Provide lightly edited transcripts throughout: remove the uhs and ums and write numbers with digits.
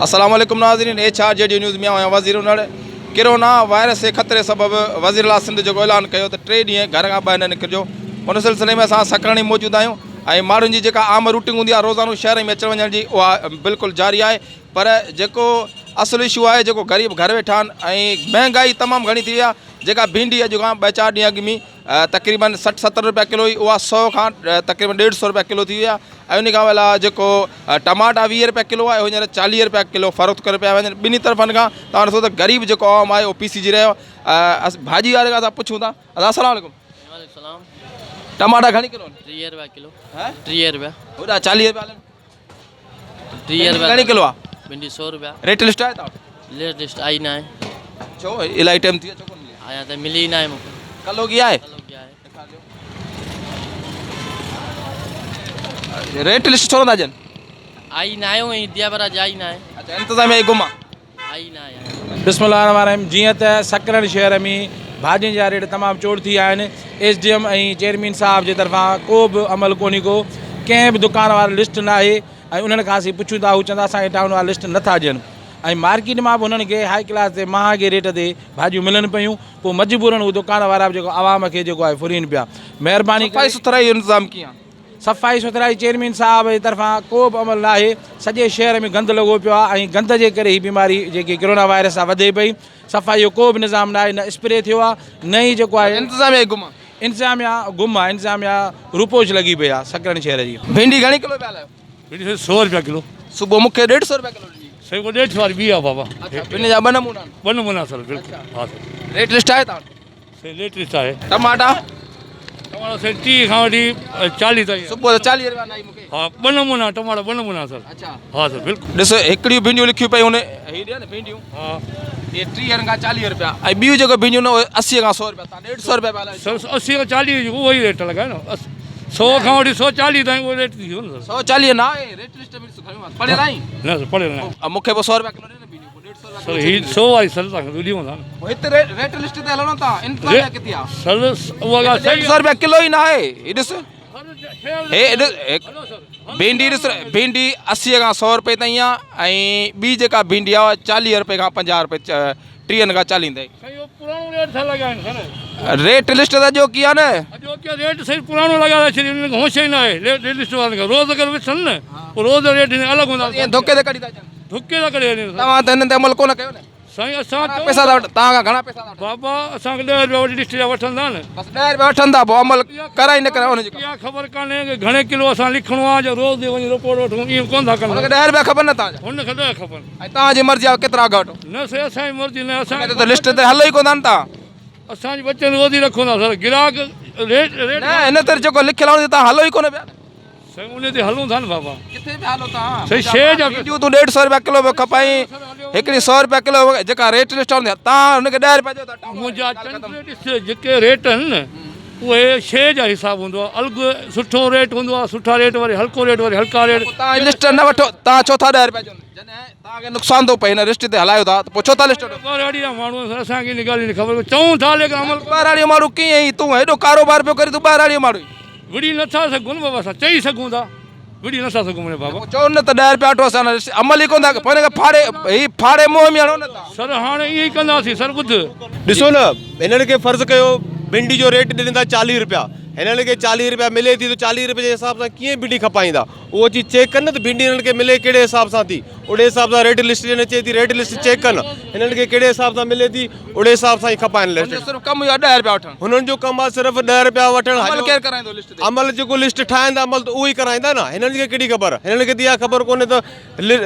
अस्सलाम वालेकुम नाज़रीन, HRJD न्यूज़ में आहियां वज़ीर उनड़ कोरोना वायरस जे ख़तरे सबबि वज़ीर आला सिंध जेको ऐलान कयो त 3 ॾींहं घर खां ॿाहिरि न निकिरिजो। उन सिलसिले में असां सकरणी मौजूदु आहियूं ऐं माण्हुनि जी जेका आम रूटीन हूंदी आहे रोज़ानो शहर में अचण वञण जी उहा बिल्कुलु जारी आहे। पर जेको असुलु इशू आहे जेको ग़रीब घर वेठा आहिनि ऐं महांगाई तमामु घणी थी वई आहे। जेका भिंडी अॼु खां 2-4 ॾींहं अॻु में तक़रीबन 60-70 रुपया किलो हुई उहा 100 खां तक़रीबन 150 रुपया किलो थी वई आहे। ऐं उन खां अलावा जेको टमाटा 20 रुपया किलो आहे हींअर 40 रुपया किलो फ़रोख़्त करे पिया वञनि। ॿिन्ही तरफ़नि खां तव्हां ॾिसो त ग़रीब जेको आवाम आहे उहो पीसीजी रहियो। भाॼी वारे खां असां पुछूं था। अस्सलाम वालेकुम। टमाटा घणी किलो 30 रुपया किलो। 30 रुपया होॾा 40 रुपया हलनि। 30 रुपया घणी किलो आहे भिंडी 100 रुपया। रेट लिस्ट आहे तव्हां लेट लिस्ट आई ना है। छो इलाही टाइम थी वियो छो कोन मिली आया तो मिली ना है मुझे। कलो की आहे रेट लिस्ट छो नथा ॾियनि? आई ना है वही दिया बरा जाई ना है। अच्छा इंतज़ाम आहे गुम आई ना है। बिस्मिल्लाहिर्रहमानिर्रहीम। जीअं त सकरन शहर में भाॼियुनि जा रेट तमामु चोड़ थी विया आहिनि। SDM ऐं चेयरमैन साहब जे तरफ़ां को बि अमल कोन्हे को, कंहिं बि दुकान वारी लिस्ट न आहे ऐं उन्हनि खां असीं पुछूं था हू चवंदा असांखे टाउन वारा लिस्ट नथा ॾियनि ऐं मार्केट मां बि उन्हनि खे हाई क्लास ते महांगे रेट ते भाॼियूं मिलनि पियूं। पोइ मजबूरन हू दुकान वारा बि जेको आवाम खे जेको आहे फुरीनि पिया। महिरबानी सफ़ाई सुथराई जो इंतज़ाम कीअं आहे? सफ़ाई सुथराई चेयरमैन साहब जे तरफ़ां को बि अमल न आहे। सॼे शहर में गंद लॻो पियो आहे ऐं गंद जे करे ही बीमारी जेकी कोरोना वायरस आहे वधे पई। सफ़ाई जो को बि निज़ाम न आहे, न स्प्रे थियो आहे न ई जेको आहे इंतज़ाम आहे गुम इंतिज़ामिया गुम आहे। इंतिज़ामिया रूपोज लॻी पई आहे सकरन शहर जी। भिंडी घणी किलो पिया हलायो? भिंडी 100 रुपया किलो। सुबुह मूंखे 150 रुपया किलो ॾिनी। सही को 150 वारी बि आहे बाबा। अच्छा भिंडी जा 2 नमूना आहिनि। 2 नमूना सर बिल्कुलु। हाँ सर रेट लिस्ट आहे तव्हां सही रेट लिस्ट आहे। टमाटा टमाटो सही 30 खां वठी 40 ताईं। सुबुह 40 रुपया न आई मूंखे। हाँ 2 नमूना टमाटो 2 नमूना सर। अच्छा हाँ सर बिल्कुलु। ॾिसो हिकिड़ियूं भिंडियूं लिखियूं पई हुन हीअ ॾिया न भिंडियूं हाँ ये 30 खां 40 रुपया ऐं ॿियूं जेको भिंडियूं न उहे 80 खां 100 रुपया। तव्हां 150 रुपया पिया हलायो। सर 80 खां 40 उहो ई रेट लॻाए न। 100 खां वठी 140 ताईं उहो रेट थी वियो न सर। 140 न आहे रेट लिस्ट में खणी पढ़ियल आई न सर पढ़ियल न। मूंखे 100 रुपया किलो ॾे न भिंडियूं 150 रुपया सर ही 100 वारी सर तव्हांखे ॾियूं था न। किलो। हिते रेट लिस्ट ते हलणो था इंतज़ाम किथे आहे? सर उहा ॻाल्हि सही 150 रुपया किलो ई न आहे। हीअ ॾिस हे भिंडी ॾिस भिंडी 80 खां 100 रुपए ताईं आहे ऐं ॿी जेका भिंडी आहे 40 रुपए खां 50 रुपए 30 खां 40 ताईं। सही उहो पुराणो रेट था लॻाइनि सर। रेट लिस्ट त जो की आहे न अॼो क्या रेट सही पुराणो लॻाए छॾी उन्हनि खे होश ई न आहे। रेट लिस्ट वारनि खे रोज़ अगरि विछनि न पोइ रोज़ रेट अलॻि हूंदा। ईअं धोखे ते कढी था अचनि। धुके था करे तव्हां त हिन ते अमल कोन कयो न। साईं असां पैसा था तव्हां खां घणा पैसा था बाबा असांखे 10 रुपया वठी लिस्ट जा वठंदा न। बसि 10 रुपया वठंदा पोइ अमल कराई न कराए हुनजी इहा ख़बर कान्हे की घणे किलो असां लिखणो आहे जो रोज़ वञी रिपोर्ट वठूं ईअं कोन था कनि। हुनखे 10 रुपया खपनि न तव्हांजा हुनखे 10 खपनि ऐं तव्हांजी मर्ज़ी आहे केतिरा अघु वठो। न साईं असांजी मर्ज़ी न। असांखे त लिस्ट ते हलो ई कोन था न तव्हां। असांजी बचनि रोज़ ई रखूं था सर। गिराक रेट रेट न हिन ते जेको लिखियलु आहे तव्हां हलो ई कोन पिया। साईं उन ते हलूं था न बाबा। किथे बि हलो तव्हां सही शइ जा भिंडियूं तूं 150 रुपया किलो बि खपाई हिकिड़ी 100 रुपया किलो जेका रेट लिस्ट हूंदी आहे तव्हां हुनखे 10 रुपया ॾियो था। मुंहिंजा चंद जेके रेट आहिनि न उहे शइ जा हिसाबु हूंदो आहे। अलॻि सुठो रेट हूंदो आहे सुठा रेट वरी हल्को रेट वरी हल्का रेट। तव्हां लिस्ट न वठो तव्हां छो था 10 रुपया ॾियो जॾहिं तव्हांखे नुक़सान थो पए हिन लिस्ट ते हलायो था त पोइ छो था लिस्ट वठो? ॿारहाड़ी जा माण्हू असांखे इन ॻाल्हि जी ख़बर चऊं था लेकिन अमल ॿारहाड़ी माण्हू कीअं ई तूं हेॾो कारोबार पियो करे तूं ॿारहाड़ी माण्हू विड़ी नथा सघूं न बाबा। असां चई सघूं था विड़ी नथा सघूं मुंहिंजे बाबा। चओ न त 10 रुपया वठो असां अमल ई कोन था पोइ हिनखे फाड़े मुंहं में हणो न तव्हां। सर हाणे ईअं ई कंदासीं सर। ॿुध ॾिसो न हिननि खे फ़र्ज़ु कयो भिंडी जो रेट ॾिनी था 40 रुपया। हिननि खे 40 रुपया मिले थी त 40 रुपये जे हिसाब सां कीअं भिंडी खपाईंदा उहो चीज़ चेक कनि न त भिंडी हिननि खे मिले कहिड़े हिसाब सां थी ओड़े हिसाब सां रेट लिस्ट ॾियणु अचे थी। रेट लिस्ट चेक कनि हिननि खे कहिड़े हिसाब सां मिले थी ओड़े हिसाब सां ई खपाइनि लिस्ट। सिर्फ़ु कमु इहो 10 रुपया वठणु हुननि जो कमु आहे सिर्फ़ु 10 रुपया वठणु। अमल केरु कराईंदो लिस्ट ते? अमल जेको लिस्ट ठाहींदा अमल त उहो ई कराईंदा न। हिननि खे कहिड़ी ख़बर हिननि खे त इहा ख़बर कोन्हे त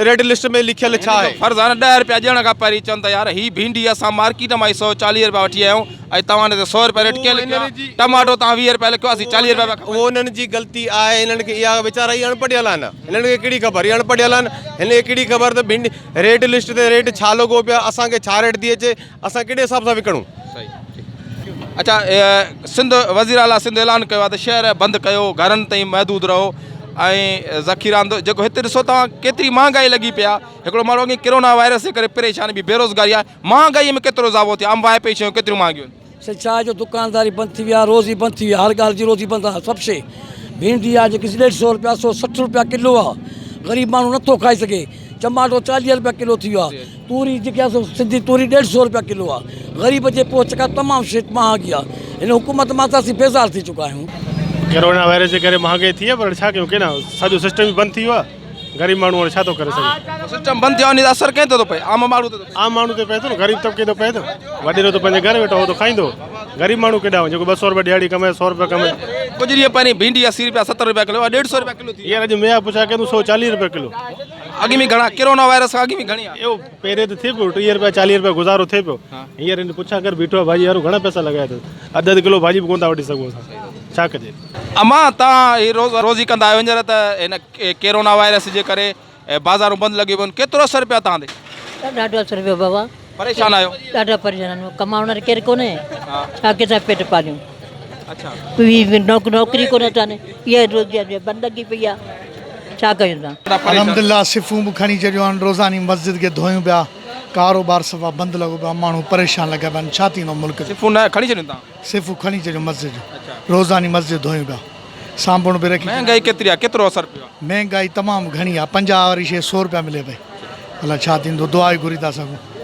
रेट लिस्ट में लिखियलु छा आहे। फर्ज़ु आहे न 10 रुपया ॾियण खां पहिरीं चवनि था यार हीअ भिंडी असां मार्केट मां 140 रुपया वठी आया आहियूं ऐं तव्हां हिन ते 100 रुपया रेट कीअं लिखियो आहे? टमाटो तव्हां 20 रुपया लिखियो असीं 40 रुपया पिया। उहो हिननि जी ग़लती आहे। हिननि खे इहा वीचारा ई अणपढ़ियल आहिनि। हिननि खे कहिड़ी ख़बर इहे अणपढ़ियल आहिनि। हिन खे कहिड़ी ख़बर त भिंडी रेट लिस्ट ते रेट छा लॻो पियो आहे असांखे छा रेट थी अचे असां कहिड़े हिसाब सां विकिणूं। अच्छा सिंध वज़ीर आला सिंध ऐलान कयो आहे त शहर बंदि कयो घरनि ताईं महदूद रहो ऐं ज़ख़ीरांदो जेको हिते ॾिसो तव्हां केतिरी महांगाई लॻी पई आहे। हिकिड़ो माण्हू अॻे कोरोना वायरस जे करे परेशानी बि बेरोज़गारी आहे। महांगाईअ में केतिरो इज़ाफ़ो थियो? आम वाहे पई शयूं केतिरियूं महांगियूं आहिनि। चाय जो दुकानदारी बंदि थी वई आहे। रोज़ी बंदि थी वई आहे। हर ॻाल्हि जी रोज़ी बंदि आहे। सभु शइ भिंडी आहे जेकी 150 रुपया 160 रुपया किलो आहे। ग़रीब माण्हू नथो खाई सघे। टमाटो 40 रुपया किलो थी वियो आहे तूरी जेकी आहे सिंधी तूरी 150 रुपया किलो आहे ग़रीब जे पोइ चका तमामु शइ महांगी आहे हिन हुकूमत मां त असीं बेज़ार थी चुका आहियूं कोरोना वायरस जे करे महांगाई थी आहे पर छा कयूं केॾा सॼो सिस्टम ई बंदि थी वियो आहे ग़रीब माण्हू हाणे छा थो करे सघे सिस्टम बंदि थियो आहे असरु कंहिं थो पए आम माण्हू ते थो पए आम माण्हू ते पए थो न ग़रीब तबिके ते पए थो वॾेरो त पंहिंजे घर वेठो हो त खाईंदो ग़रीब माण्हू केॾा हो जेको 200 रुपया दिहाड़ी कमाए 100 रुपया कमाए कुझु ॾींहं पहिरीं भिंडी 80 रुपया 70 रुपया किलो 150 रुपया किलो थी हींअर अॼु मेया पुछा कयूं 140 रुपया किलो अॻु में घणा कोरोना वायरस खां अॻु में घणी आहे इहो पहिरें त थिए पियो 30 रुपया 40 रुपया गुज़ारो थिए पियो हींअर हिन पुछा कर बीठो आहे भाॼी वारो घणा पैसा लॻाया अथसि अधु किलो भाॼी बि कोन था वठी सघूं असां छा कजे अमा तव्हां ही रोज़ी कंदा आहियो हींअर त हिन कोरोना वायरस जे करे बाज़ारूं बंदि लॻियूं आहिनि केतिरो असरु पियो तव्हां ते ॾाढो असरु पियो बाबा परेशान आहियो ॾाढा परेशान आहियूं कमाइण वारो केरु कोन्हे छा कंहिंसां पेट पालियूं अच्छा कोई नौकिरी कोन्हे अथनि इहा रोज़ी बंदि लॻी पई आहे छा कयूं था अलहमदिल्ला सिफ़ूं बि खणी छॾियूं आहिनि रोज़ानी मस्जिद खे धोयूं पिया कारोबार सफ़ा बंदि लॻो पियो आहे माण्हू परेशान लॻा पिया आहिनि छा थींदो मुल्क जो सिफ़ूं न खणी छॾियूं तव्हां सिफ़ूं खणी छॾियूं मस्जिद रोज़ानी मस्जिद धोयूं पिया साबुण बि रखी महांगाई केतिरी आहे केतिरो असरु पियो आहे महांगाई तमामु घणी आहे 50 वारी शइ 100 रुपया मिले पई अलाए छा थींदो दुआ ई घुरी था सघूं